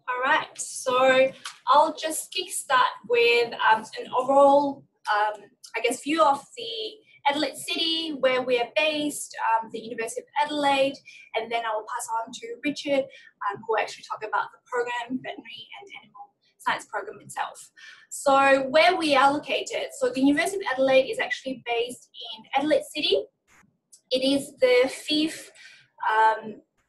All right, so I'll just kickstart with an overall, I guess, view of the Adelaide City, where we are based, the University of Adelaide, and then I will pass on to Richard, who will actually talk about the program, veterinary and animal science program itself. So where we are located, so the University of Adelaide is actually based in Adelaide City. It is the fifth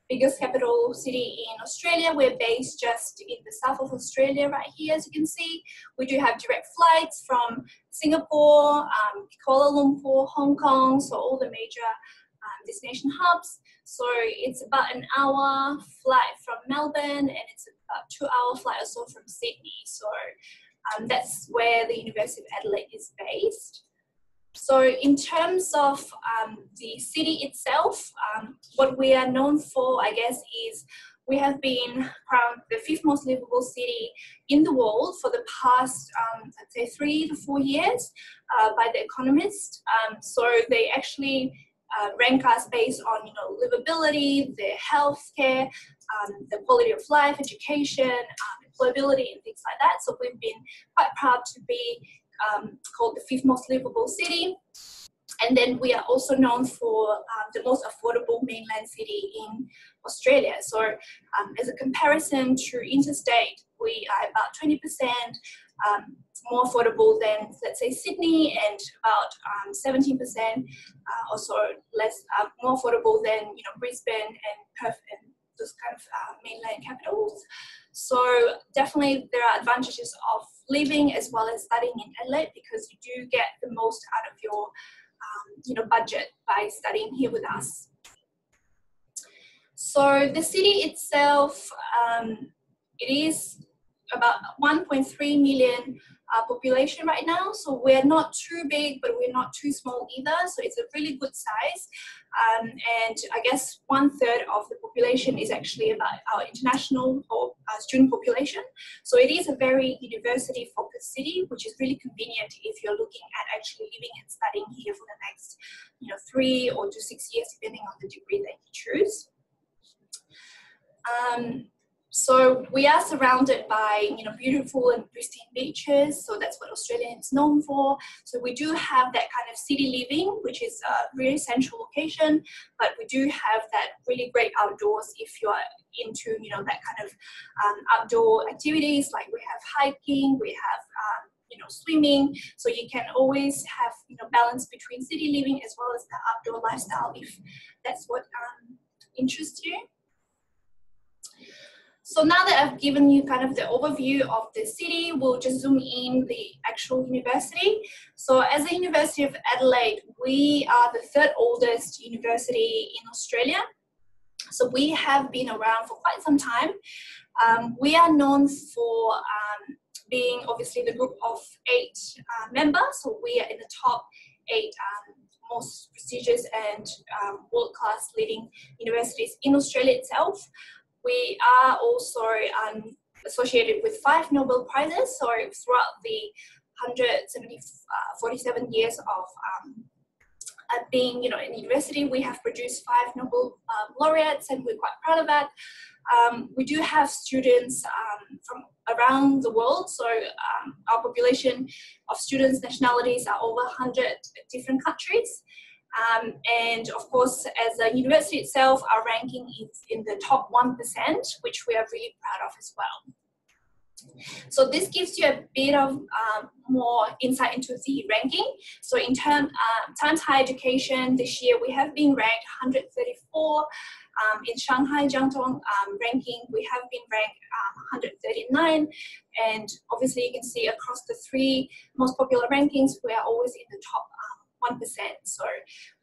biggest capital city in Australia. We're based just in the south of Australia right here, as you can see. We do have direct flights from Singapore, Kuala Lumpur, Hong Kong, so all the major destination hubs. So it's about an hour flight from Melbourne, and it's about 2-hour flight or so from Sydney. So that's where the University of Adelaide is based. So in terms of the city itself, what we are known for, I guess, is we have been crowned the 5th most livable city in the world for the past, I'd say 3 to 4 years by The Economist. So they actually rank us based on, livability, the healthcare, the quality of life, education, employability, and things like that. So we've been quite proud to be called the 5th most livable city. And then we are also known for the most affordable mainland city in Australia. So as a comparison to interstate, we are about 20% more affordable than, let's say, Sydney, and about 17% also less more affordable than Brisbane and Perth and those kind of mainland capitals. So definitely there are advantages of living as well as studying in Adelaide, because you do get the most out of your budget by studying here with us. So the city itself, it is about 1.3 million population right now. So we're not too big, but we're not too small either. So it's a really good size. And I guess 1/3 of the population is actually about our international or student population. So it is a very university-focused city, which is really convenient if you're looking at actually living and studying here for the next, 3 or to 6 years, depending on the degree that you choose. So we are surrounded by, beautiful and pristine beaches. So that's what Australia is known for. So we do have that kind of city living, which is a really central location, but we do have that really great outdoors if you're into, that kind of outdoor activities. Like we have hiking, we have, swimming. So you can always have, balance between city living as well as the outdoor lifestyle if that's what interests you. So now that I've given you kind of the overview of the city, we'll just zoom in the actual university. So as the University of Adelaide, we are the 3rd oldest university in Australia. So we have been around for quite some time. We are known for being obviously the group of 8 members. So we are in the top 8 most prestigious and world-class leading universities in Australia itself. We are also associated with 5 Nobel Prizes. So throughout the 147 years of being, in the university, we have produced 5 Nobel laureates, and we're quite proud of that. We do have students from around the world. So our population of students, nationalities are over 100 different countries. And of course, as a university itself, our ranking is in the top 1%, which we are really proud of as well. So this gives you a bit of more insight into the ranking. So in Times Higher Education this year, we have been ranked 134. In Shanghai Jiangtong ranking, we have been ranked 139. And obviously you can see across the 3 most popular rankings, we are always in the top 1%. So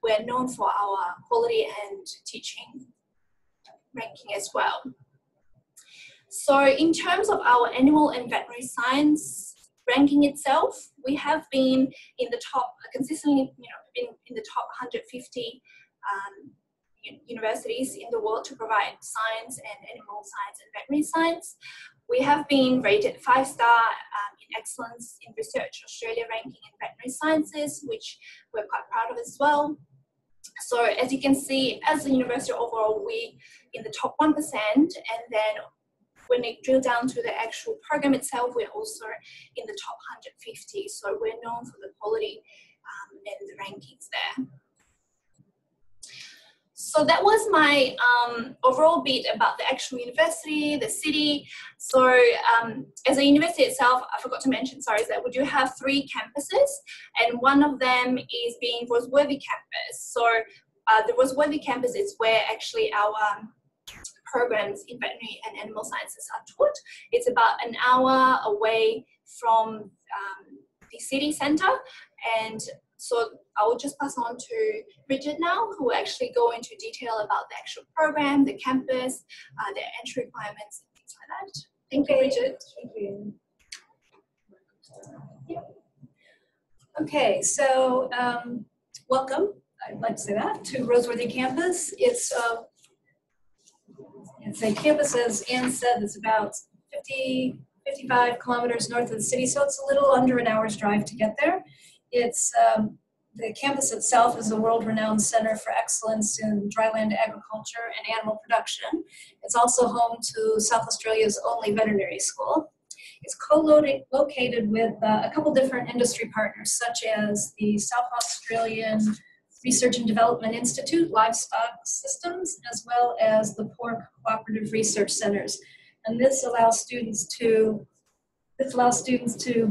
we're known for our quality and teaching ranking as well. So in terms of our animal and veterinary science ranking itself, we have been in the top, consistently, in the top 150 universities in the world to provide science and animal science and veterinary science. We have been rated 5-star in Excellence in Research Australia ranking in veterinary sciences, which we're quite proud of as well. So as you can see, as a university overall, we in the top 1%, and then when they drill down to the actual program itself, we're also in the top 150. So we're known for the quality and the rankings there. So that was my overall bit about the actual university, the city. So as a university itself, I forgot to mention, sorry, is that we do have 3 campuses, and one of them is being Roseworthy campus. So the Roseworthy campus is where actually our programs in veterinary and animal sciences are taught. It's about an hour away from the city centre, and so I will just pass on to Bridget now, who will actually go into detail about the actual program, the campus, the entry requirements, and things like that. Thank you, Bridget. Thank you. Okay, so welcome, I'd like to say that, to Roseworthy campus. It's a campus, as Anne said, that's about 55 kilometers north of the city, so it's a little under an hour's drive to get there. It's the campus itself is a world-renowned center for excellence in dryland agriculture and animal production. It's also home to South Australia's only veterinary school. It's co-located with a couple different industry partners, such as the South Australian Research and Development Institute, Livestock Systems, as well as the Pork Cooperative Research Centers. And this allows students to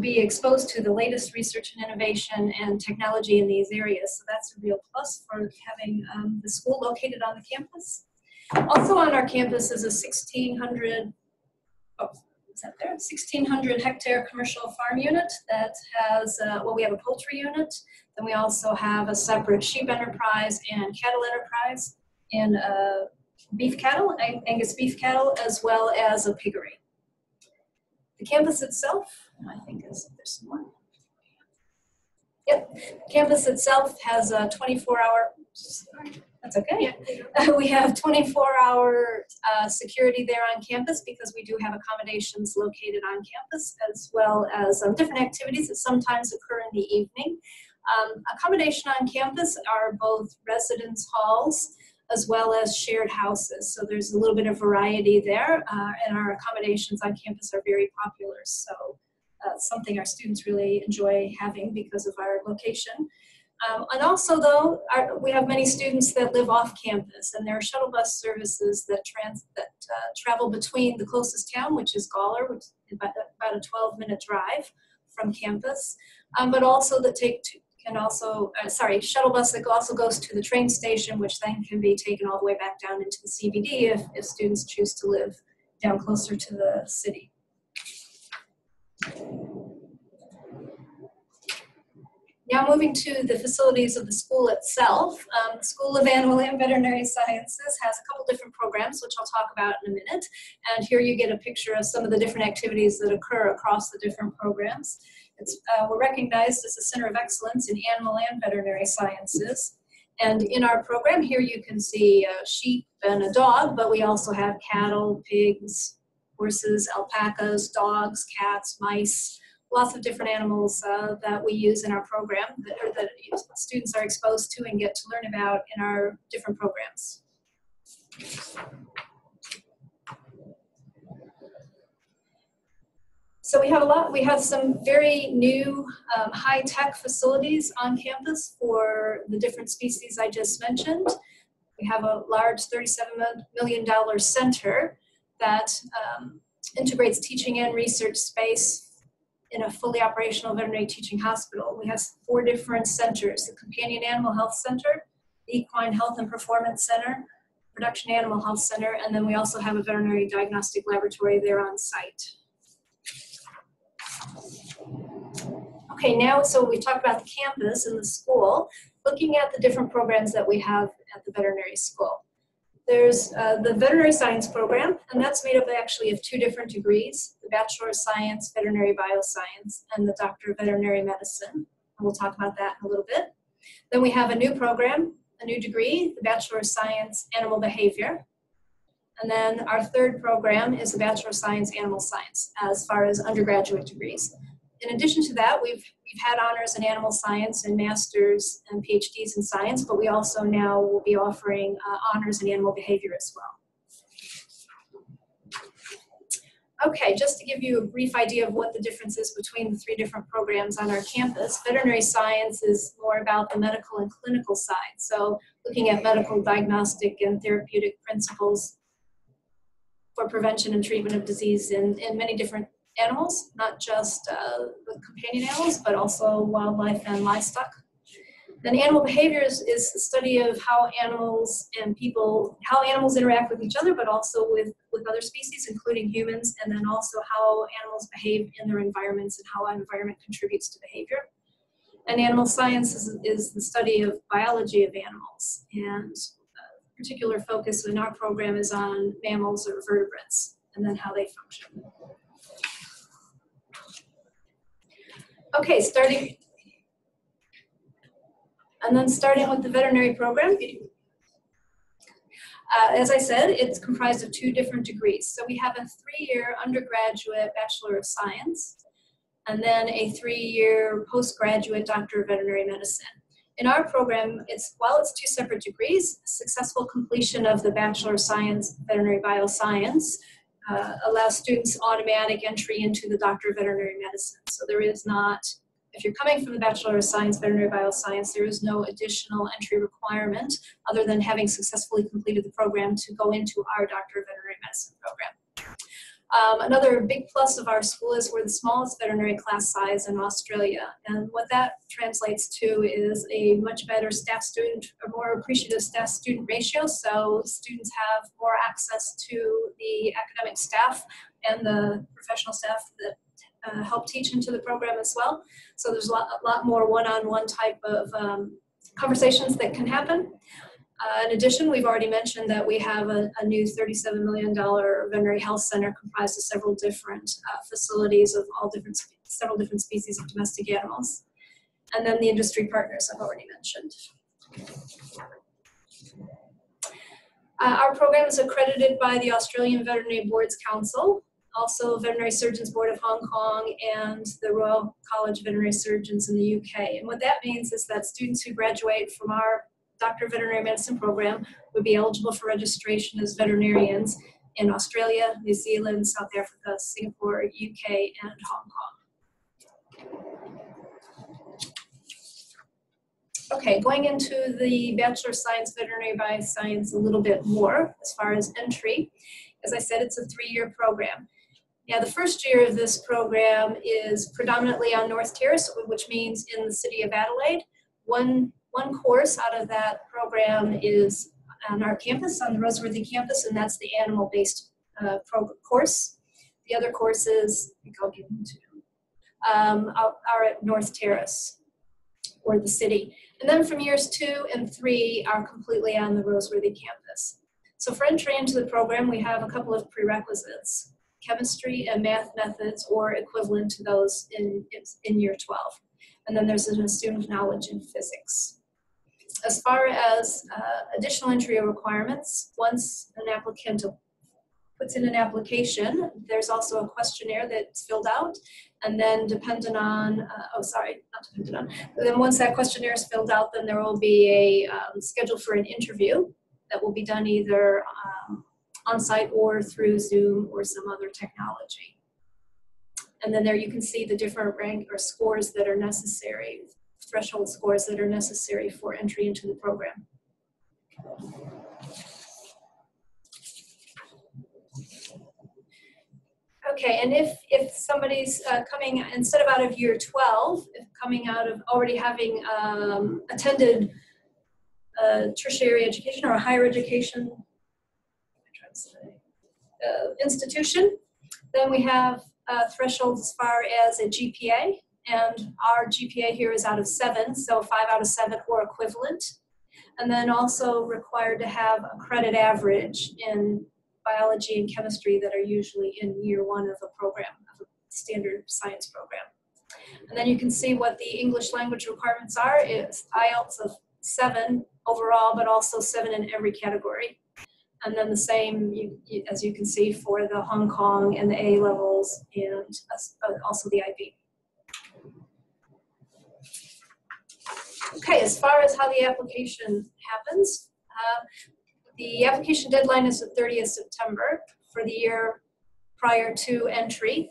be exposed to the latest research and innovation and technology in these areas. So that's a real plus for having the school located on the campus. Also on our campus is a 1,600 hectare commercial farm unit that has, we have a poultry unit, then we also have a separate sheep enterprise and cattle enterprise, and beef cattle, Angus beef cattle, as well as a piggery. The campus itself, I think there's some more. Yep, the campus itself has a 24-hour, that's okay. Yeah. We have 24-hour security there on campus because we do have accommodations located on campus, as well as different activities that sometimes occur in the evening. Accommodation on campus are both residence halls as well as shared houses. So there's a little bit of variety there, and our accommodations on campus are very popular. So something our students really enjoy having because of our location. And also though, we have many students that live off campus, and there are shuttle bus services that travel between the closest town, which is Gawler, which is about a 12-minute drive from campus, but also that shuttle bus that also goes to the train station, which then can be taken all the way back down into the CBD if students choose to live down closer to the city. Now moving to the facilities of the school itself. The School of Animal and Veterinary Sciences has a couple different programs, which I'll talk about in a minute. And here you get a picture of some of the different activities that occur across the different programs. We're recognized as a center of excellence in animal and veterinary sciences. And in our program here you can see a sheep and a dog, but we also have cattle, pigs, horses, alpacas, dogs, cats, mice, lots of different animals that we use in our program that students are exposed to and get to learn about in our different programs. So we have some very new high-tech facilities on campus for the different species I just mentioned. We have a large $37 million center that integrates teaching and research space in a fully operational veterinary teaching hospital. We have 4 different centers: the Companion Animal Health Center, the Equine Health and Performance Center, Production Animal Health Center, and then we also have a veterinary diagnostic laboratory there on site. Okay, now, so we've talked about the campus and the school. Looking at the different programs that we have at the veterinary school. There's the Veterinary Science program, and that's made up actually of 2 different degrees: the Bachelor of Science, Veterinary Bioscience, and the Doctor of Veterinary Medicine. And we'll talk about that in a little bit. Then we have a new program, a new degree, the Bachelor of Science, Animal Behavior. And then our 3rd program is the Bachelor of Science, Animal Science, as far as undergraduate degrees. In addition to that, we've had honors in animal science and masters and PhDs in science, but we also now will be offering honors in animal behavior as well. Okay, just to give you a brief idea of what the difference is between the three different programs on our campus, veterinary science is more about the medical and clinical side. So looking at medical, diagnostic, and therapeutic principles for prevention and treatment of disease in many different animals, not just the companion animals, but also wildlife and livestock. Then animal behaviors is the study of how animals and people, how animals interact with each other, but also with other species, including humans, and then also how animals behave in their environments and how our environment contributes to behavior. And animal science is the study of biology of animals, and particular focus in our program is on mammals or vertebrates, and then how they function. Okay, starting with the veterinary program. As I said, it's comprised of 2 different degrees. So we have a 3-year undergraduate Bachelor of Science, and then a 3-year postgraduate Doctor of Veterinary Medicine. In our program, while it's 2 separate degrees, successful completion of the Bachelor of Science, Veterinary Bioscience, allows students automatic entry into the Doctor of Veterinary Medicine. So there is not, if you're coming from the Bachelor of Science, Veterinary Bioscience, there is no additional entry requirement other than having successfully completed the program to go into our Doctor of Veterinary Medicine program. Another big plus of our school is we're the smallest veterinary class size in Australia. And what that translates to is a much better staff-student, or more appreciative staff-student ratio. So students have more access to the academic staff and the professional staff that help teach into the program as well. So there's a lot more one-on-one type of conversations that can happen. In addition, we've already mentioned that we have a new $37 million veterinary health center comprised of several different facilities of several different species of domestic animals. And then the industry partners I've already mentioned. Our program is accredited by the Australian Veterinary Boards Council, also Veterinary Surgeons Board of Hong Kong, and the Royal College of Veterinary Surgeons in the UK. And what that means is that students who graduate from our Doctor of Veterinary Medicine program would be eligible for registration as veterinarians in Australia, New Zealand, South Africa, Singapore, UK, and Hong Kong. Okay, going into the Bachelor of Science, Veterinary Bioscience a little bit more as far as entry. As I said, it's a 3-year program. Now, the first year of this program is predominantly on North Terrace, which means in the city of Adelaide. One course out of that program is on our campus, on the Roseworthy campus, and that's the animal-based course. The other courses, I think I'll give them to you, are at North Terrace, or the city. And then from years 2 and 3 are completely on the Roseworthy campus. So for entry into the program, we have a couple of prerequisites: chemistry and math methods, or equivalent to those in year 12. And then there's an assumed knowledge in physics. As far as additional entry requirements, once an applicant puts in an application, there's also a questionnaire that's filled out, and then dependent on, then once that questionnaire is filled out, then there will be a schedule for an interview that will be done either on-site or through Zoom or some other technology. And then there you can see the different rank or scores that are necessary, threshold scores that are necessary for entry into the program. Okay, and if somebody's coming, instead of out of year 12, if coming out of already having attended tertiary education or a higher education institution, then we have thresholds as far as a GPA, and our GPA here is out of 7, so 5 out of 7 or equivalent. And then also required to have a credit average in biology and chemistry that are usually in year 1 of a program, of a standard science program. And then you can see what the English language requirements are. It's IELTS of 7 overall, but also 7 in every category. And then the same, as you can see, for the Hong Kong and the A levels, and also the IB. Okay, as far as how the application happens, the application deadline is the 30th September for the year prior to entry.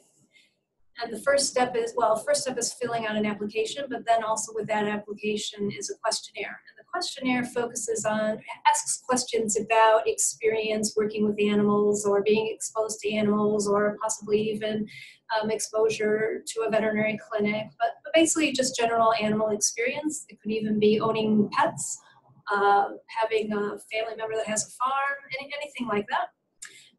And the first step is, filling out an application, but then also with that application is a questionnaire. And the questionnaire asks questions about experience working with animals or being exposed to animals or possibly even exposure to a veterinary clinic, but basically just general animal experience. It could even be owning pets, having a family member that has a farm, anything like that.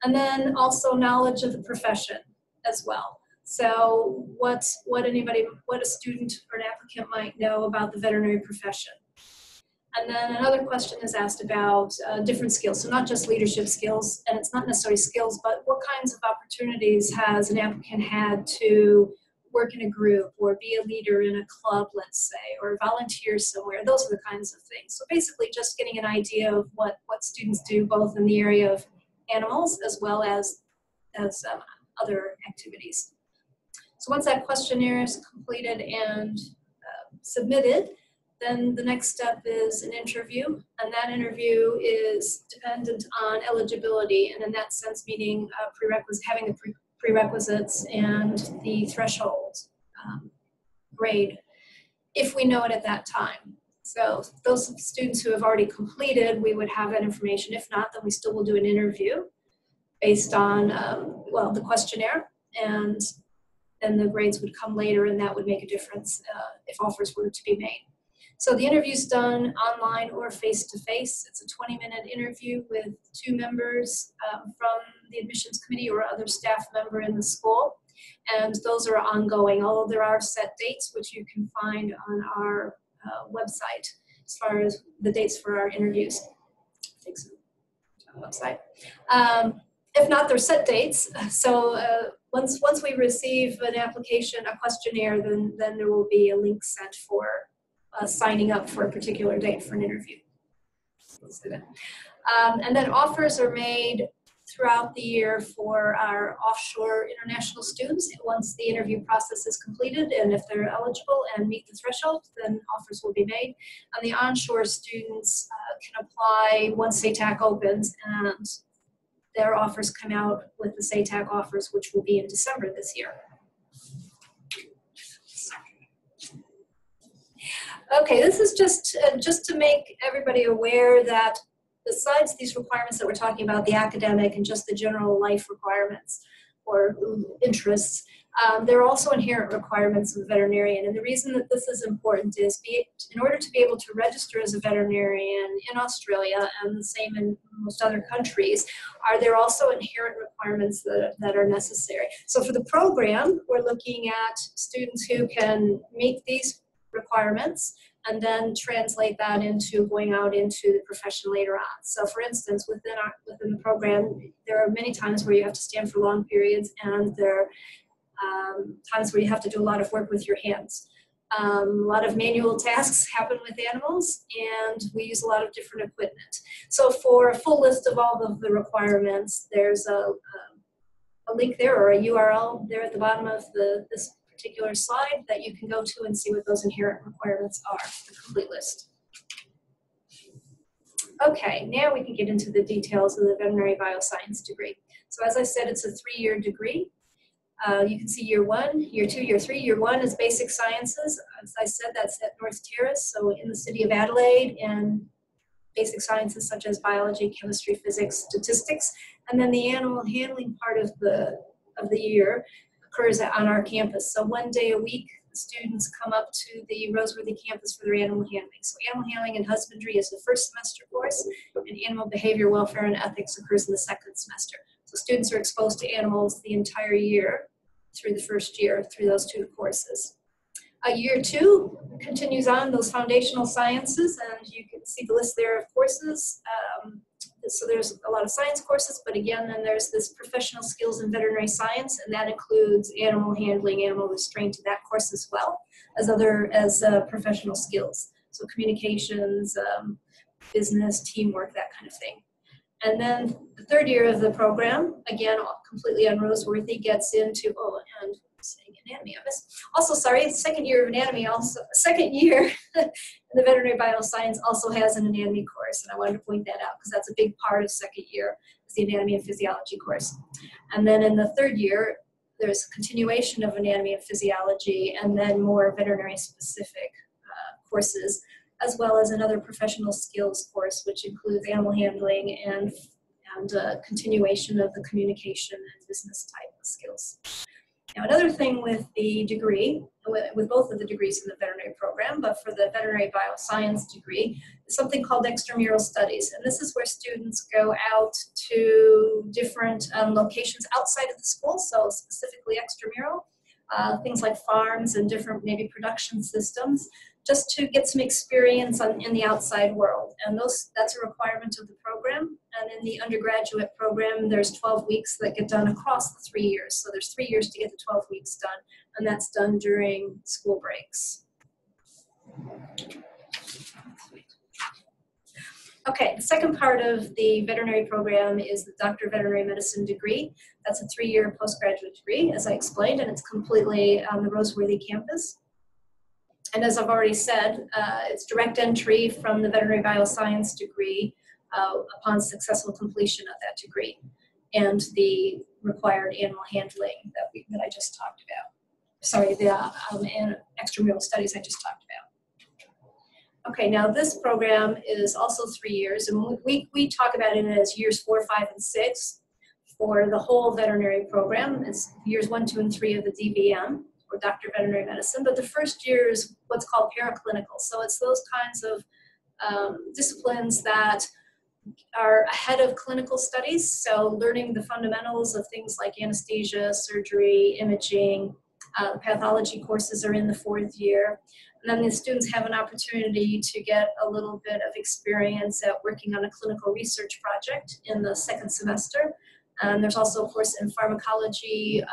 And then also knowledge of the profession as well. So what a student or an applicant might know about the veterinary profession. And then another question is asked about different skills. So not just leadership skills, and it's not necessarily skills, but what kinds of opportunities has an applicant had to work in a group or be a leader in a club, let's say, or volunteer somewhere. Those are the kinds of things. So basically just getting an idea of what students do both in the area of animals as well as other activities. So once that questionnaire is completed and submitted, then the next step is an interview, and that interview is dependent on eligibility, and in that sense meaning having the prerequisites and the threshold grade, if we know it at that time. So those students who have already completed, we would have that information. If not, then we still will do an interview based on, the questionnaire, and then the grades would come later, and that would make a difference if offers were to be made. So the interview's done online or face-to-face. It's a 20-minute interview with 2 members from the admissions committee or other staff member in the school. And those are ongoing, although there are set dates, which you can find on our website as far as the dates for our interviews. Thanks. Website. If not, they're set dates. So once we receive an application, a questionnaire, then there will be a link sent for signing up for a particular date for an interview. And then offers are made throughout the year for our offshore international students. Once the interview process is completed, and if they're eligible and meet the threshold, then offers will be made. And the onshore students can apply once SATAC opens, and their offers come out with the SATAC offers, which will be in December this year. Okay, this is just to make everybody aware that besides these requirements that we're talking about, the academic and just the general life requirements or interests, there are also inherent requirements of a veterinarian. And the reason that this is important is in order to be able to register as a veterinarian in Australia, and the same in most other countries, there also inherent requirements that are necessary. So for the program, we're looking at students who can meet these requirements and then translate that into going out into the profession later on. So for instance, within the program, there are many times where you have to stand for long periods, and there are times where you have to do a lot of work with your hands. A lot of manual tasks happen with animals, and we use a lot of different equipment. So for a full list of all of the requirements, there's a link there, or a URL there at the bottom of this particular slide that you can go to and see what those inherent requirements are, the complete list. Okay, now we can get into the details of the Veterinary Bioscience degree. So as I said, it's a 3-year degree. You can see year 1, year 2, year 3. Year 1 is basic sciences. As I said, that's at North Terrace, so in the city of Adelaide, and basic sciences such as biology, chemistry, physics, statistics. And then the animal handling part of the year occurs on our campus. So 1 day a week, the students come up to the Roseworthy campus for their animal handling. So animal handling and husbandry is the first semester course, and animal behavior, welfare, and ethics occurs in the second semester. So students are exposed to animals the entire year through the first year through those 2 courses. Year 2 continues on those foundational sciences, and you can see the list there of courses. So there's a lot of science courses, but again, then there's this professional skills in veterinary science, and that includes animal handling, animal restraint to that course as well as professional skills. So communications, business, teamwork, that kind of thing. And then the 3rd year of the program, again, completely on Roseworthy, gets into, and saying anatomy. Also, sorry, second year of anatomy, also second year in the Veterinary Bioscience also has an anatomy course, and I wanted to point that out because that's a big part of second year, is the anatomy and physiology course. And then in the third year, there's a continuation of anatomy and physiology, and then more veterinary specific courses, as well as another professional skills course, which includes animal handling and continuation of the communication and business type of skills. Now, another thing with the degree, with both of the degrees in the veterinary program, but for the veterinary bioscience degree, is something called extramural studies. And this is where students go out to different locations outside of the school, so specifically extramural, things like farms and different maybe production systems, just to get some experience in the outside world. And that's a requirement of the program. And in the undergraduate program, there's 12 weeks that get done across the 3 years. So there's 3 years to get the 12 weeks done, and that's done during school breaks. Okay, the second part of the veterinary program is the Doctor of Veterinary Medicine degree. That's a 3-year postgraduate degree, as I explained, and it's completely on the Roseworthy campus. And as I've already said, it's direct entry from the Veterinary Bioscience degree upon successful completion of that degree and the required animal handling that I just talked about. Sorry, the extramural studies I just talked about. Okay, now this program is also 3 years, and we talk about it as years 4, 5, and 6 for the whole veterinary program. It's years 1, 2, and 3 of the DVM, or Doctor of Veterinary Medicine, but the first year is what's called paraclinical. So it's those kinds of disciplines that are ahead of clinical studies, so learning the fundamentals of things like anesthesia, surgery, imaging. Pathology courses are in the 4th year. And then the students have an opportunity to get a little bit of experience at working on a clinical research project in the 2nd semester. And there's also a course in pharmacology,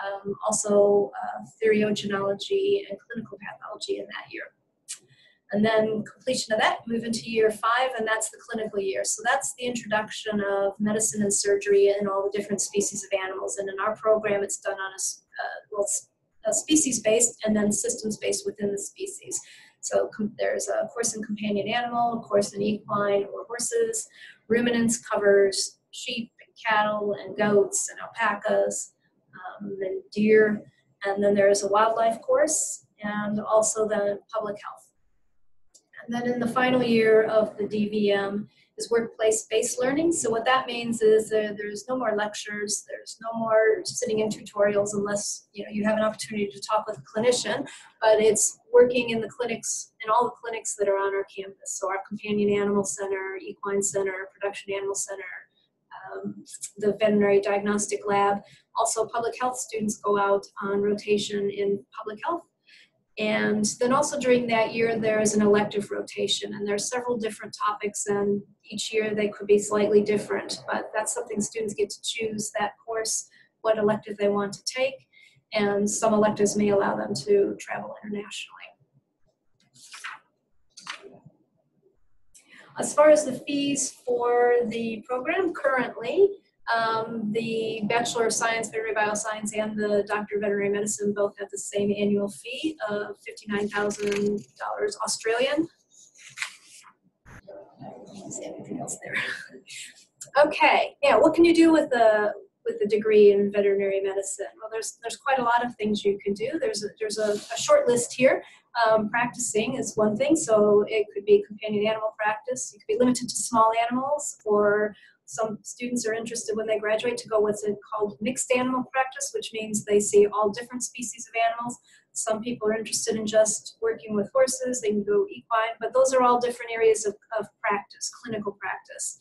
also theriogenology and clinical pathology in that year. And then completion of that, move into year 5, and that's the clinical year. So that's the introduction of medicine and surgery in all the different species of animals. And in our program, it's done on a species-based and then systems-based within the species. So there's a course in companion animal, a course in equine or horses. Ruminants covers sheep and cattle and goats and alpacas and deer. And then there's a wildlife course and also the public health. And then in the final year of the DVM is workplace-based learning. So what that means is there's no more lectures, there's no more sitting in tutorials unless you have an opportunity to talk with a clinician, but it's working in the clinics, in all the clinics that are on our campus. So our companion animal center, equine center, production animal center, the veterinary diagnostic lab. Also public health students go out on rotation in public health. And then also during that year, there is an elective rotation, and there are several different topics, and each year they could be slightly different, but that's something students get to choose that course, what elective they want to take, and some electives may allow them to travel internationally. As far as the fees for the program currently, the Bachelor of Science, Veterinary Bioscience, and the Doctor of Veterinary Medicine both have the same annual fee of $59,000 Australian. See anything else there? Okay, yeah. What can you do with the degree in veterinary medicine? Well, there's quite a lot of things you can do. There's a short list here. Practicing is one thing, so it could be companion animal practice. You could be limited to small animals, or some students are interested when they graduate to go what's called mixed animal practice, which means they see all different species of animals. Some people are interested in just working with horses, they can go equine, but those are all different areas of practice, clinical practice.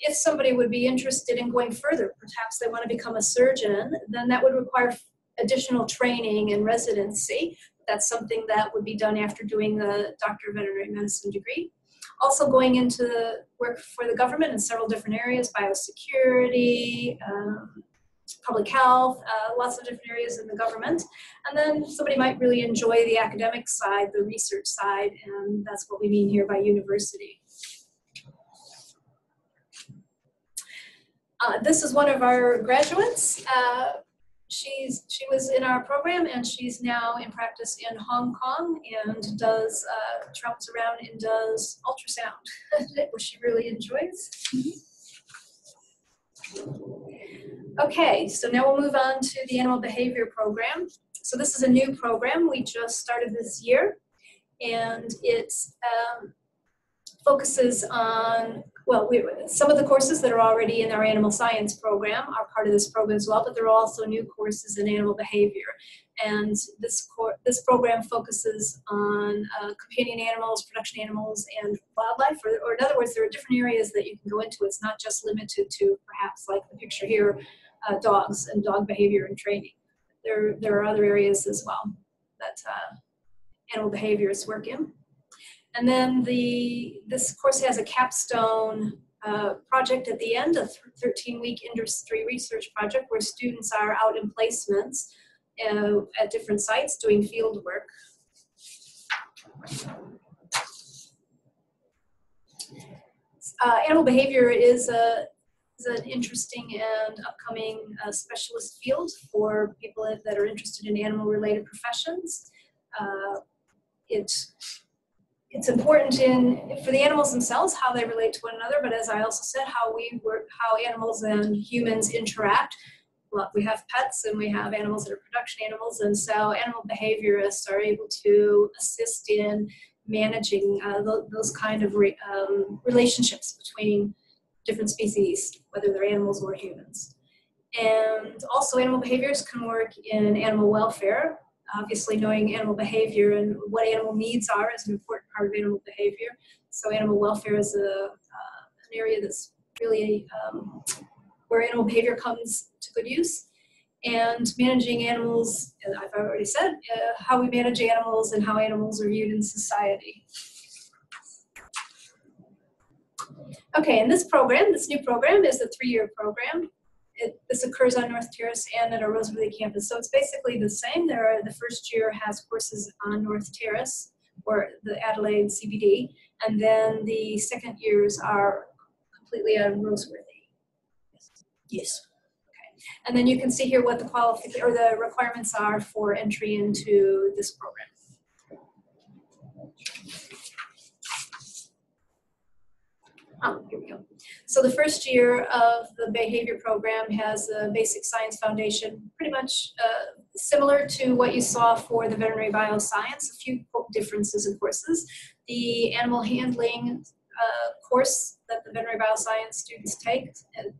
If somebody would be interested in going further, perhaps they want to become a surgeon, then that would require additional training and residency. That's something that would be done after doing the Doctor of Veterinary Medicine degree. Also going into work for the government in several different areas, biosecurity, public health, lots of different areas in the government. And then somebody might really enjoy the academic side, the research side, and that's what we mean here by university. This is one of our graduates. She was in our program, and she's now in practice in Hong Kong and does travels around and does ultrasound, which she really enjoys. Okay, so now we'll move on to the animal behavior program. So this is a new program we just started this year, and it focuses on, well, some of the courses that are already in our animal science program are part of this program as well, but there are also new courses in animal behavior. And this program focuses on companion animals, production animals, and wildlife, or in other words, there are different areas that you can go into. It's not just limited to perhaps like the picture here, dogs and dog behavior and training. There are other areas as well that animal behaviorists work in. And then this course has a capstone project at the end, a 13-week industry research project where students are out in placements at different sites doing field work. Animal behavior is an interesting and upcoming specialist field for people that are interested in animal-related professions. It's important for the animals themselves, how they relate to one another, but as I also said, how animals and humans interact. Well, we have pets and we have animals that are production animals, and so animal behaviorists are able to assist in managing those kind of relationships between different species, whether they're animals or humans. And also animal behaviorists can work in animal welfare. Obviously, knowing animal behavior and what animal needs are is an important part of animal behavior. So animal welfare is an area that's really where animal behavior comes to good use. And managing animals, I've already said, how we manage animals and how animals are viewed in society. Okay, and this new program is a 3-year program. This occurs on North Terrace and at our Roseworthy campus. So it's basically the same. The first year has courses on North Terrace or the Adelaide CBD, and then the second years are completely on Roseworthy. Yes. Okay. And then you can see here what the requirements are for entry into this program. Here we go. So the first year of the behavior program has a basic science foundation, pretty much similar to what you saw for the Veterinary Bioscience, a few differences in courses. The animal handling course that the Veterinary Bioscience students take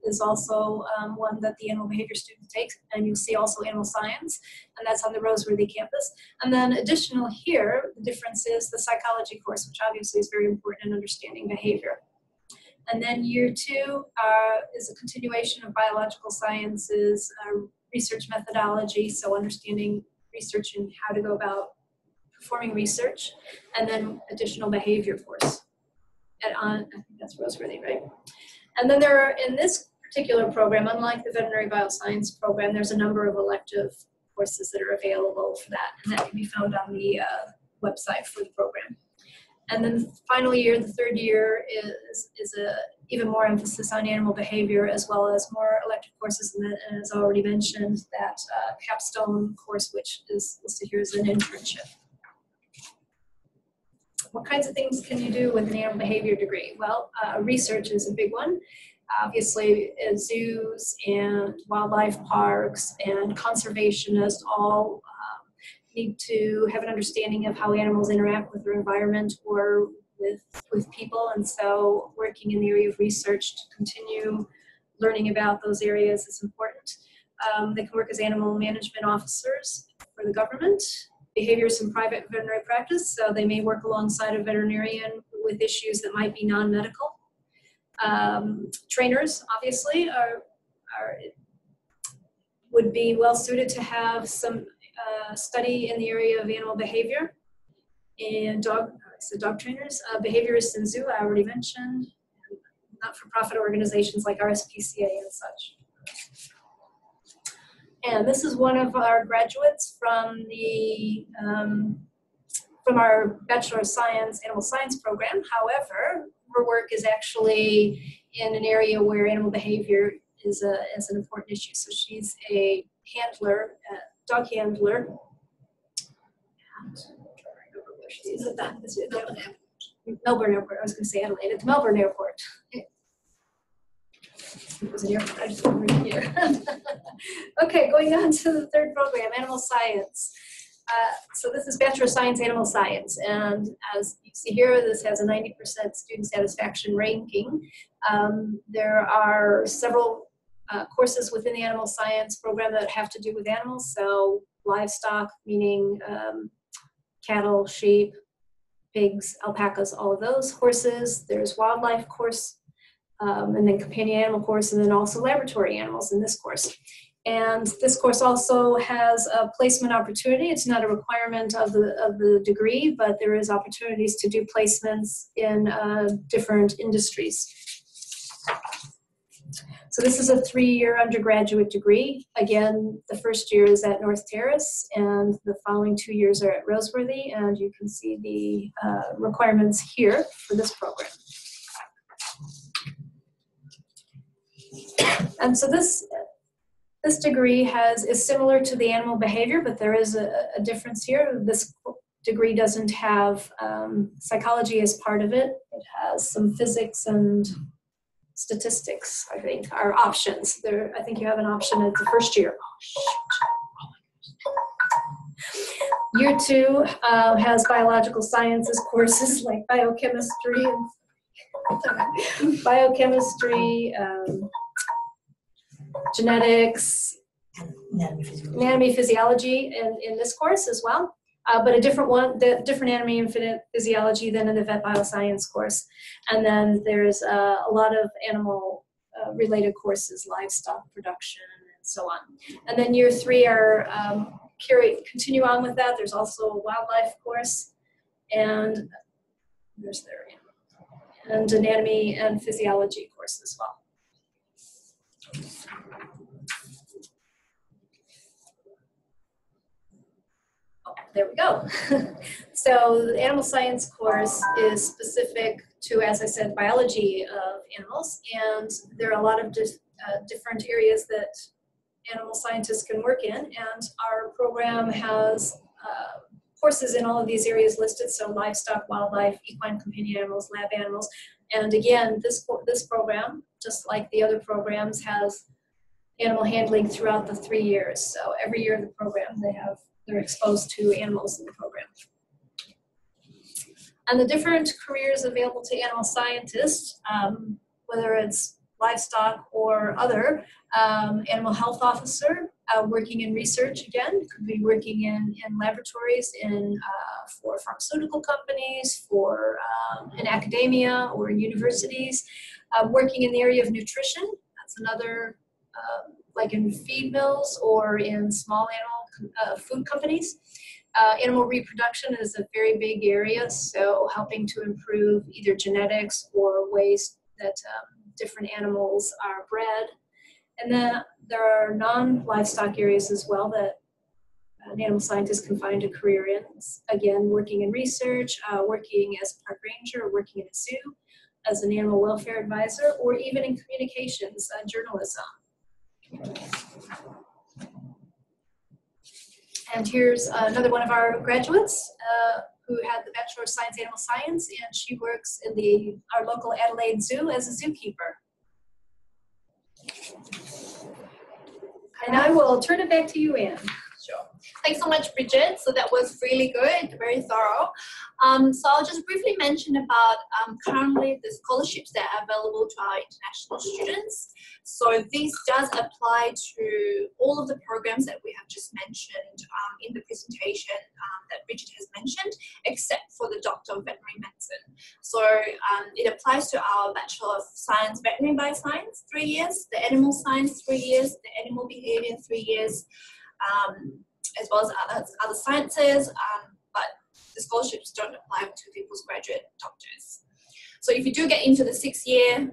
is also one that the animal behavior students take, and you'll see also animal science, and that's on the Roseworthy campus. And then additional here, the difference is the psychology course, which obviously is very important in understanding behavior. And then year 2 is a continuation of biological sciences, research methodology, so understanding research and how to go about performing research, and then additional behavior course. I think that's Roseworthy, right? And then there are, in this particular program, unlike the Veterinary Bioscience program, there's a number of elective courses that are available for that, and that can be found on the website for the program. And then the final year, the 3rd year, is a even more emphasis on animal behavior, as well as more elective courses, and as already mentioned, that capstone course, which is listed here as an internship. What kinds of things can you do with an animal behavior degree? Well, research is a big one. Obviously, zoos and wildlife parks and conservationists all need to have an understanding of how animals interact with their environment or with people, and so working in the area of research to continue learning about those areas is important. They can work as animal management officers for the government. Behaviorists in private veterinary practice, so they may work alongside a veterinarian with issues that might be non-medical. Trainers, obviously, would be well suited to have some study in the area of animal behavior. And dog trainers, behaviorists in zoo, I already mentioned, not-for-profit organizations like RSPCA and such. And this is one of our graduates from our Bachelor of Science, Animal Science program. However, her work is actually in an area where animal behavior is an important issue. So she's a handler, dog handler. Is it that? Is it Melbourne Airport. I was going to say Adelaide. It's Melbourne Airport. It was an airport. I just remembered here. Okay, going on to the third program, animal science. So this is Bachelor of Science, Animal Science, and as you see here, this has a 90% student satisfaction ranking. There are several courses within the animal science program that have to do with animals, so livestock, meaning cattle, sheep, pigs, alpacas, all of those. Horses, there's wildlife course, and then companion animal course, and then also laboratory animals in this course. And this course also has a placement opportunity. It's not a requirement of the degree, but there is opportunities to do placements in different industries. So this is a 3-year undergraduate degree. Again, the first year is at North Terrace, and the following 2 years are at Roseworthy, and you can see the requirements here for this program. And so this degree is similar to the animal behavior, but there is a difference here. This degree doesn't have psychology as part of it. It has some physics and statistics, I think, are options. I think you have an option at the first year. Year 2 has biological sciences courses like biochemistry, genetics, anatomy, physiology in this course as well, but a different anatomy and physiology than in the vet bioscience course. And then there's a lot of animal related courses, livestock production and so on. And then year 3 are continue on with that. There's also a wildlife course, and there's and anatomy and physiology course as well. There we go. So the animal science course is specific to, as I said, biology of animals, and there are a lot of different areas that animal scientists can work in, and our program has courses in all of these areas listed, so livestock, wildlife, equine companion animals, lab animals, and again, this program, just like the other programs, has animal handling throughout the 3 years. So every year of the program, they're exposed to animals in the program. And the different careers available to animal scientists, whether it's livestock or other, animal health officer, working in research again, could be working in laboratories for pharmaceutical companies, in academia or in universities, working in the area of nutrition. That's another, like in feed mills or in small animal food companies. Animal reproduction is a very big area, so helping to improve either genetics or ways that different animals are bred. And then there are non-livestock areas as well that an animal scientist can find a career in. Again, working in research, working as a park ranger, or working in a zoo, as an animal welfare advisor, or even in communications, journalism. And here's another one of our graduates who had the Bachelor of Science, Animal Science, and she works in our local Adelaide Zoo as a zookeeper. And I will turn it back to you, Anne. Sure. Thanks so much, Bridget. So that was really good, very thorough. So I'll just briefly mention about currently the scholarships that are available to our international students. So this does apply to all of the programs that we have just mentioned in the presentation that Bridget has mentioned, except for the Doctor of Veterinary Medicine. So it applies to our Bachelor of Science, Veterinary Bioscience, 3 years, the Animal Science, 3 years, the Animal Behavior, 3 years, as well as other sciences, but the scholarships don't apply to the postgraduate doctors. So if you do get into the 6-year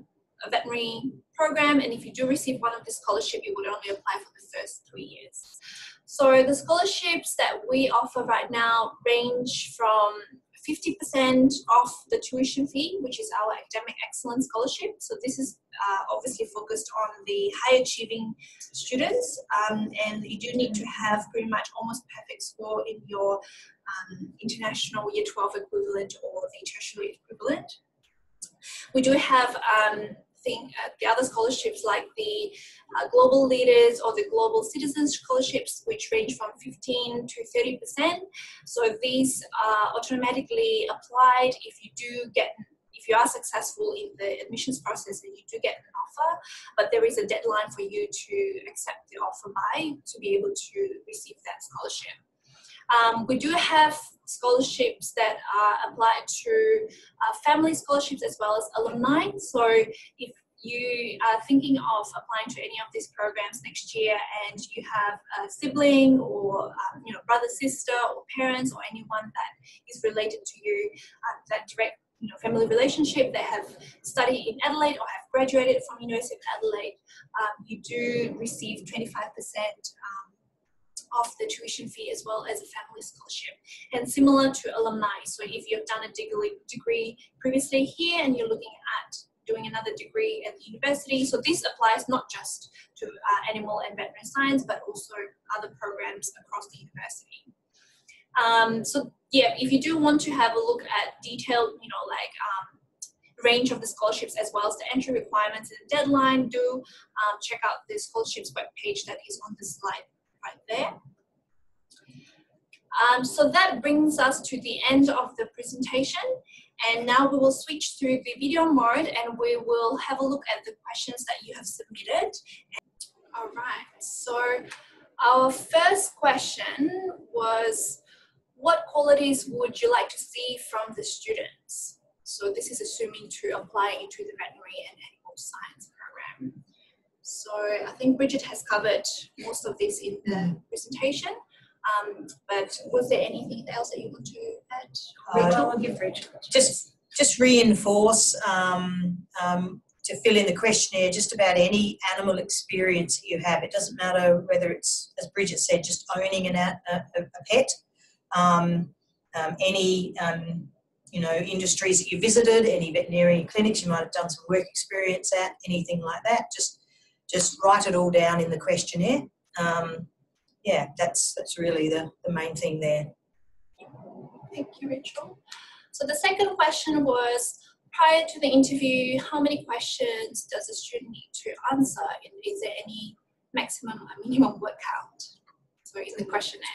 veterinary program, and if you do receive one of the scholarship, you would only apply for the first 3 years. So the scholarships that we offer right now range from 50% off the tuition fee, which is our academic excellence scholarship. So this is obviously focused on the high achieving students, and you do need to have pretty much almost perfect score in your international year 12 equivalent or the tertiary equivalent. We do have the other scholarships like the global leaders or the global citizens scholarships, which range from 15 to 30%. So these are automatically applied if you are successful in the admissions process and you do get an offer, but there is a deadline for you to accept the offer by to be able to receive that scholarship. We do have scholarships that are applied to family scholarships as well as alumni. So if you are thinking of applying to any of these programs next year and you have a sibling or brother, sister or parents or anyone that is related to you, that direct family relationship that have studied in Adelaide or have graduated from University of Adelaide, you do receive 25% of the tuition fee as well as a family scholarship, and similar to alumni. So if you've done a degree previously here and you're looking at doing another degree at the university, so this applies not just to animal and veterinary science but also other programs across the university. So yeah, if you do want to have a look at detailed range of the scholarships as well as the entry requirements and the deadline, do check out the scholarships webpage that is on the slide right there. So that brings us to the end of the presentation, and now we will switch to the video mode and we will have a look at the questions that you have submitted. All right, so our first question was, what qualities would you like to see from the students? So this is assuming to apply into the veterinary and animal science program. So I think Bridget has covered most of this in the presentation, but was there anything else that you want to add? Rachel, I'll give Rachel. Just reinforce to fill in the questionnaire just about any animal experience that you have. It doesn't matter whether it's, as Bridget said, just owning a pet, any industries that you visited, any veterinary clinics you might have done some work experience at, anything like that. Just write it all down in the questionnaire. Yeah, that's really the main thing there. Thank you, Rachel. So the second question was, prior to the interview, how many questions does the student need to answer? Is there any maximum or minimum word count? So in the questionnaire.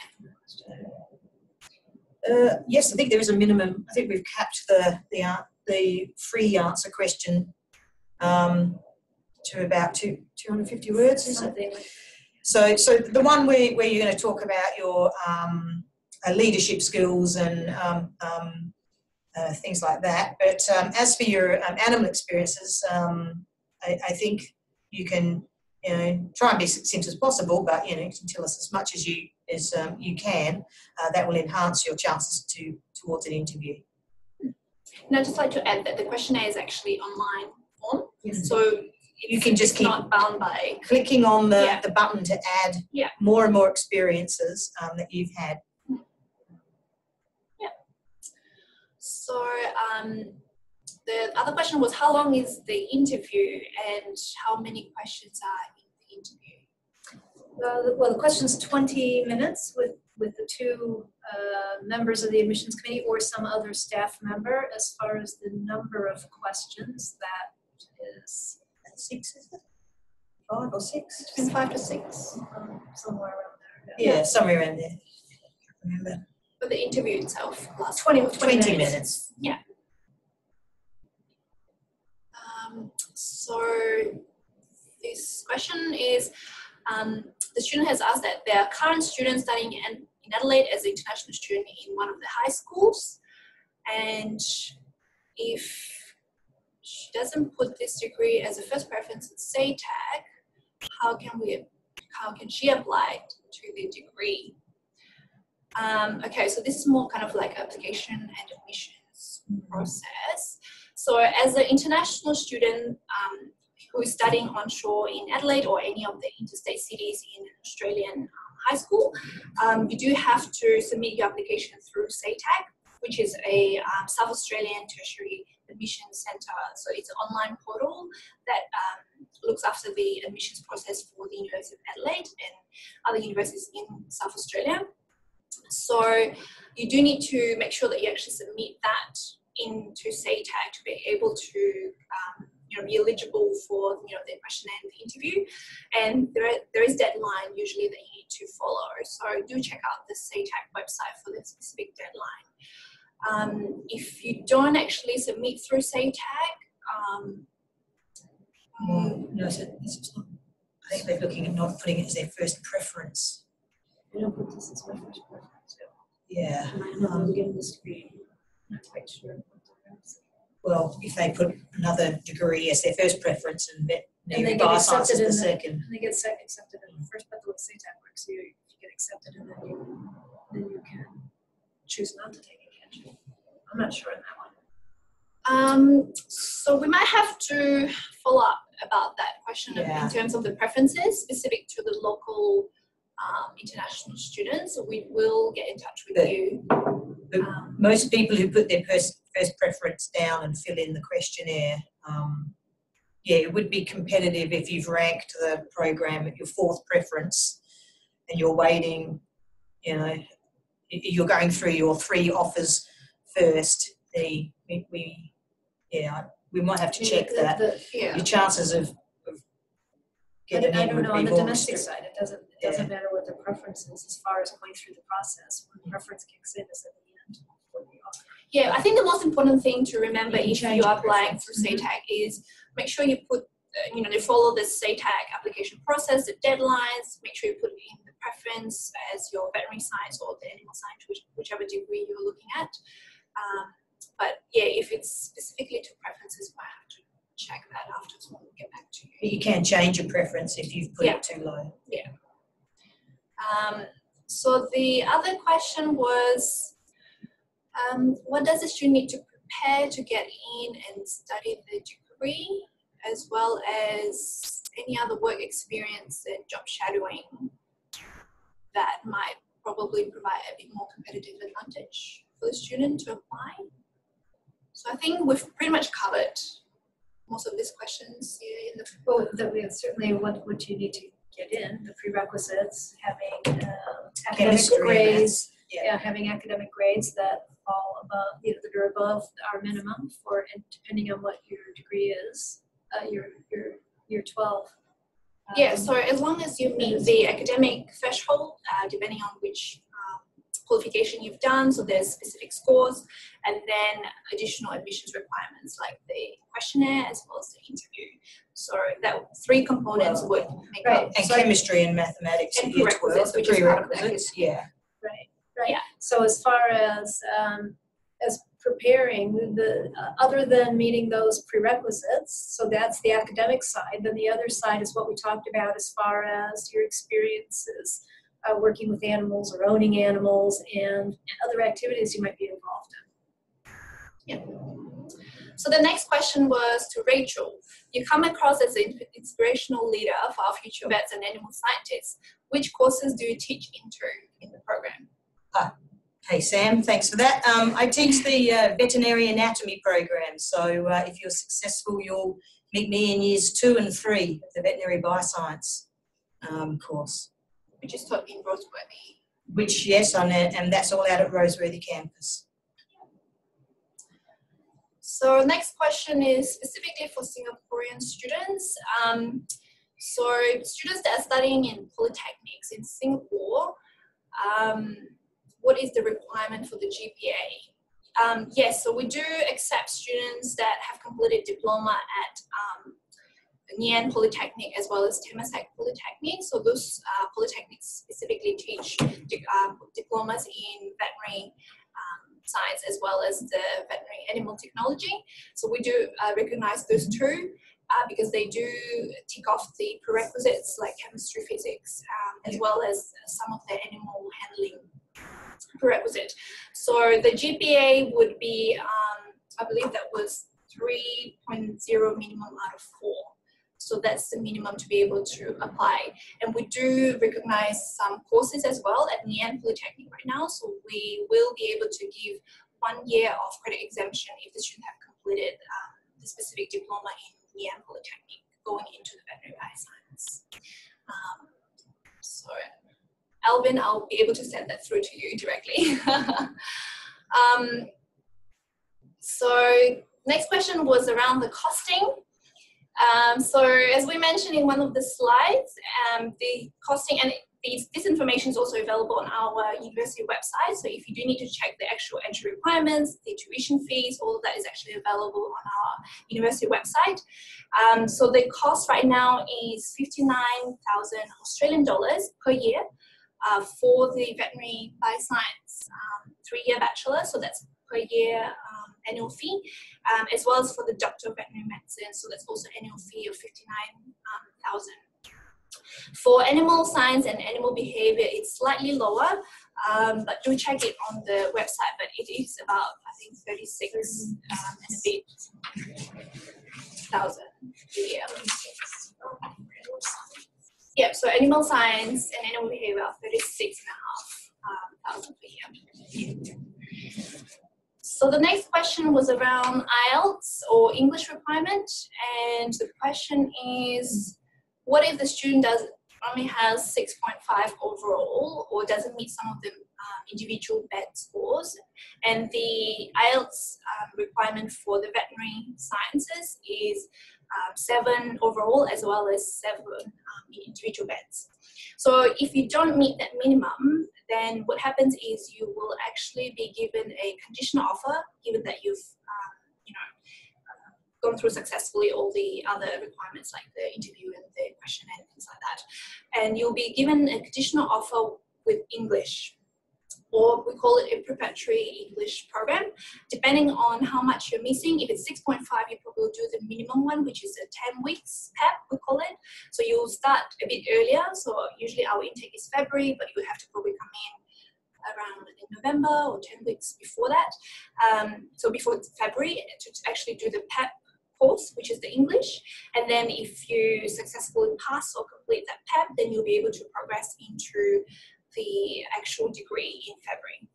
Yes, I think there is a minimum. I think we've capped the free answer question to about 250 words, is it? So the one where you're going to talk about your leadership skills and things like that. But as for your animal experiences, I think you can try and be as succinct as possible, but you can tell us as much as you can. That will enhance your chances towards an interview. And I'd just like to add that the questionnaire is actually online form, so you can just keep not bound by clicking on the button to add more and more experiences that you've had. Yeah. So the other question was, how long is the interview and how many questions are in the interview? Well, the question's 20 minutes with the two members of the admissions committee or some other staff member. As far as the number of questions, that is 6, is it? 5 or 6? Between 5 to 6. Somewhere around there. Yeah, somewhere around there. I can't remember. But the interview itself lasts 20 minutes. Yeah. So this question is, the student has asked that there are current students studying in Adelaide as an international student in one of the high schools, and if she doesn't put this degree as a first preference in SATAC, how can she apply to the degree? Okay, so this is more kind of like application and admissions process. So as an international student who is studying onshore in Adelaide or any of the interstate cities in an Australian high school, you do have to submit your application through SATAC, which is a South Australian tertiary admission centre. So it's an online portal that looks after the admissions process for the University of Adelaide and other universities in South Australia. So you do need to make sure that you actually submit that into SATAG to be able to be eligible for the questionnaire and the interview, and there is deadline usually that you need to follow. So do check out the SATAG website for the specific deadline. If you don't actually submit through SATAG, no, so it's not, I think they're looking at not putting it as their first preference. I don't put this as my first preference. Yeah. I'm getting this degree. I'm not quite sure. Well, if they put another degree as their first preference and veterinary get bioscience as accepted the second. And they get accepted in the first, but the way SATAG works, you get accepted and then you can choose not to take it, can't you? I'm not sure on that one. So we might have to follow up about that question in terms of the preferences specific to the local international students. So we will get in touch with you. Most people who put their first preference down and fill in the questionnaire, it would be competitive if you've ranked the program at your fourth preference and you're waiting, you're going through your 3 offers first. We might have to check that. Your chances of getting in I don't would know, be on the more domestic side, it doesn't matter what the preference is as far as going through the process. When the preference kicks in is at the end for the offer. Yeah, I think the most important thing to remember if you're applying through SATAG is make sure you put, they follow the SATAG application process, the deadlines, make sure you put in the preference as your veterinary science or the animal science, whichever degree you're looking at. But yeah, if it's specifically to preferences, we might have to check that afterwards when we get back to you. But you can change your preference if you've put it too low. Yeah. So the other question was, what does a student need to prepare to get in and study the degree, as well as any other work experience and job shadowing that might probably provide a bit more competitive advantage for the student to apply? So I think we've pretty much covered most of these questions here in the Well, certainly what you need to get in, the prerequisites, having academic grades, having academic grades that fall above, that are above our minimum for, and depending on what your degree is, your 12. So as long as you meet the academic threshold, depending on which qualification you've done, so there's specific scores, and then additional admissions requirements like the questionnaire as well as the interview. So that 3 components would make up. And chemistry and mathematics and prerequisites, which is part of that. Right. Yeah. So as far as preparing, other than meeting those prerequisites, so that's the academic side, then the other side is what we talked about as far as your experiences working with animals or owning animals and other activities you might be involved in. Yeah. So the next question was to Rachel. You come across as an inspirational leader for our future vets and animal scientists. Which courses do you teach in the program? Hey Sam, thanks for that. I teach the veterinary anatomy program. So if you're successful, you'll meet me in years 2 and 3 of the Veterinary Bioscience course. Which is taught in Roseworthy. Which, yes, and that's all out at Roseworthy campus. So next question is specifically for Singaporean students. So students that are studying in polytechnics in Singapore, what is the requirement for the GPA? Yes, so we do accept students that have completed diploma at Ngee Polytechnic as well as Temasek Polytechnic. So those polytechnics specifically teach diplomas in veterinary science as well as the veterinary animal technology. So we do recognize those 2 because they do tick off the prerequisites like chemistry, physics, as well as some of the animal handling prerequisite. So the GPA would be, I believe that was 3.0 minimum out of 4. So that's the minimum to be able to apply. And we do recognize some courses as well at Ngee Polytechnic right now. So we will be able to give 1 year of credit exemption if the student have completed the specific diploma in Ngee Polytechnic going into the veterinary bioscience. So Alvin, I'll be able to send that through to you directly. So next question was around the costing. So as we mentioned in one of the slides, the costing, and this information is also available on our university website. So if you do need to check the actual entry requirements, the tuition fees, all of that is actually available on our university website. So the cost right now is 59,000 Australian dollars per year for the veterinary bioscience 3-year bachelor. So that's per year annual fee, as well as for the Doctor of Veterinary Medicine. So that's also annual fee of 59,000. For animal science and animal behavior, it's slightly lower, but do check it on the website. But it is about, I think, 36 and a bit thousand a year. Yeah, so animal science and animal behavior are 36,500 per year. So the next question was around IELTS or English requirement, and the question is, what if the student only has 6.5 overall or doesn't meet some of the individual BED scores? And the IELTS requirement for the veterinary sciences is 7 overall as well as 7 individual BEDs. So if you don't meet that minimum, then what happens is you will actually be given a conditional offer, given that you've gone through successfully all the other requirements like the interview and the question and things like that. And you'll be given a conditional offer with English, or we call it a preparatory English program, depending on how much you're missing. If it's 6.5, you probably do the minimum one, which is a 10 weeks PEP, we call it. So you'll start a bit earlier. So usually our intake is February, but you have to probably come in around in November or 10 weeks before that. So before February to actually do the PEP course, which is the English. And then if you successfully pass or complete that PEP, then you'll be able to progress into the actual degree in February.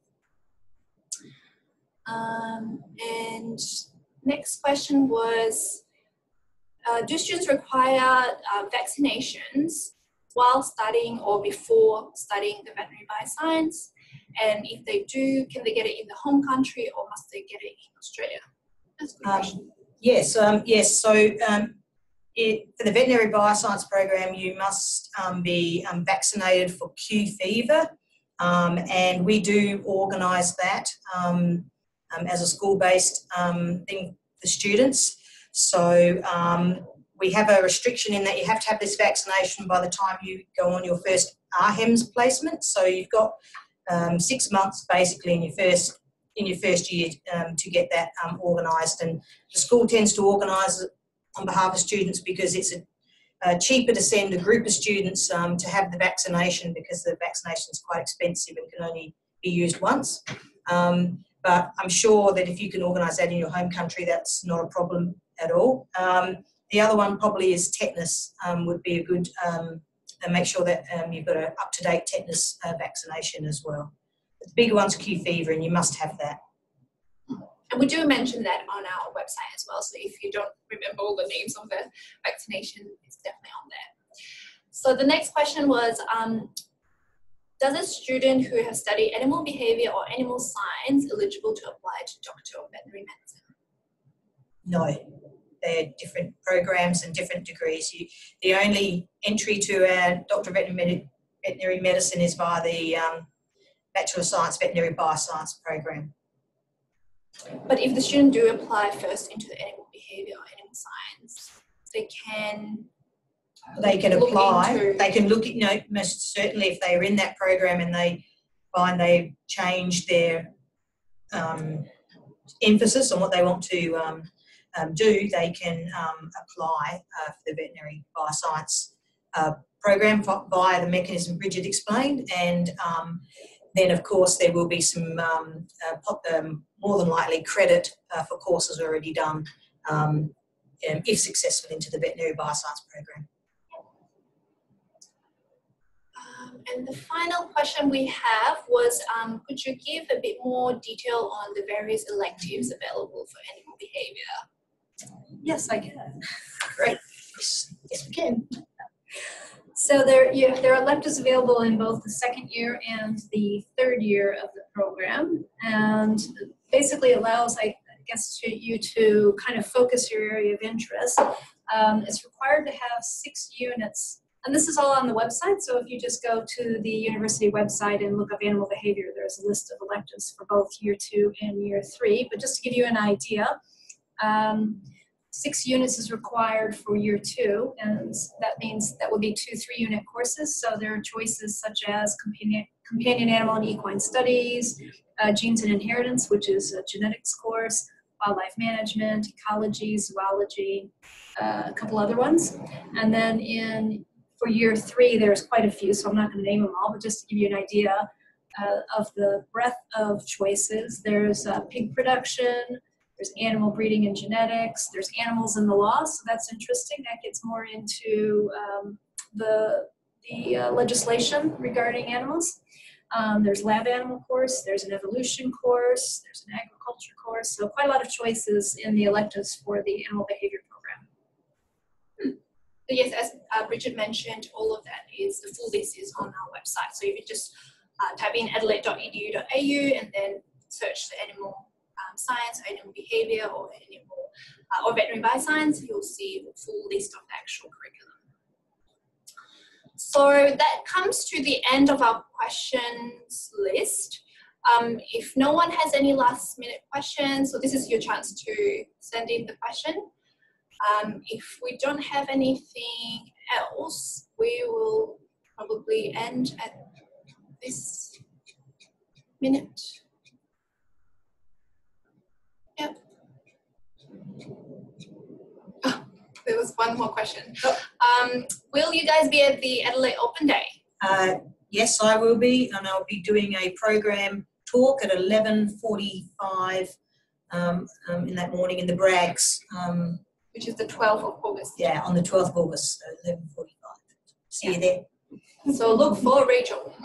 And next question was, do students require vaccinations while studying or before studying the veterinary bioscience? And if they do, can they get it in the home country or must they get it in Australia? That's a good question. Yes. So for the veterinary bioscience program, you must be vaccinated for Q fever, and we do organise that as a school-based thing for students. So we have a restriction in that you have to have this vaccination by the time you go on your first RHEMS placement. So you've got 6 months basically in your first year to get that organised, and the school tends to organise it on behalf of students because it's cheaper to send a group of students to have the vaccination, because the vaccination is quite expensive and can only be used once. But I'm sure that if you can organise that in your home country, that's not a problem at all. The other one probably is tetanus, would be a good, and make sure that you've got an up-to-date tetanus vaccination as well. The bigger one's Q fever, and you must have that. And we do mention that on our website as well. So if you don't remember all the names of the vaccination, it's definitely on there. So the next question was, does a student who has studied animal behavior or animal science eligible to apply to Doctor of Veterinary Medicine? No, they're different programs and different degrees. The only entry to a Doctor of Veterinary Medicine is via the Bachelor of Science, Veterinary Bioscience program. But if the student do apply first into the animal behavior or animal science, they can apply. They can look at, most certainly if they're in that program and they find they've changed their emphasis on what they want to do, they can apply for the Veterinary Bioscience program via the mechanism Bridget explained, and then of course there will be some more than likely credit for courses already done if successful into the Veterinary Bioscience program. And the final question we have was, could you give a bit more detail on the various electives available for animal behaviour? Yes, I can. Great. Yes, we can. So there are electives available in both the second year and the third year of the program, and basically allows, I guess, you to kind of focus your area of interest. It's required to have 6 units, and this is all on the website, so if you just go to the university website and look up animal behavior, there's a list of electives for both year 2 and year 3. But just to give you an idea, 6 units is required for year 2, and that means that would be 2 3-unit courses. So there are choices such as companion animal and equine studies, genes and inheritance, which is a genetics course, wildlife management, ecology, zoology, a couple other ones. And then for year 3, there's quite a few, so I'm not going to name them all, but just to give you an idea of the breadth of choices. There's pig production, there's animal breeding and genetics, there's animals in the law, so that's interesting. That gets more into the legislation regarding animals. There's lab animal course, there's an evolution course, there's an agriculture course, so quite a lot of choices in the electives for the animal behavior program. So yes, as Bridget mentioned, all of that is, the full list is on our website. So if you just type in adelaide.edu.au and then search the animal science, animal behavior, or veterinary bioscience, you'll see the full list of the actual curriculum. So that comes to the end of our questions list. If no one has any last minute questions, so this is your chance to send in the question. If we don't have anything else, we will probably end at this minute. Yep. Oh, there was one more question. Will you guys be at the Adelaide Open Day? Yes, I will be, and I'll be doing a program talk at 11:45 in that morning in the Brags. Which is the 12th of August. Yeah, on the 12th of August, 11:45. See you there. So look for Rachel.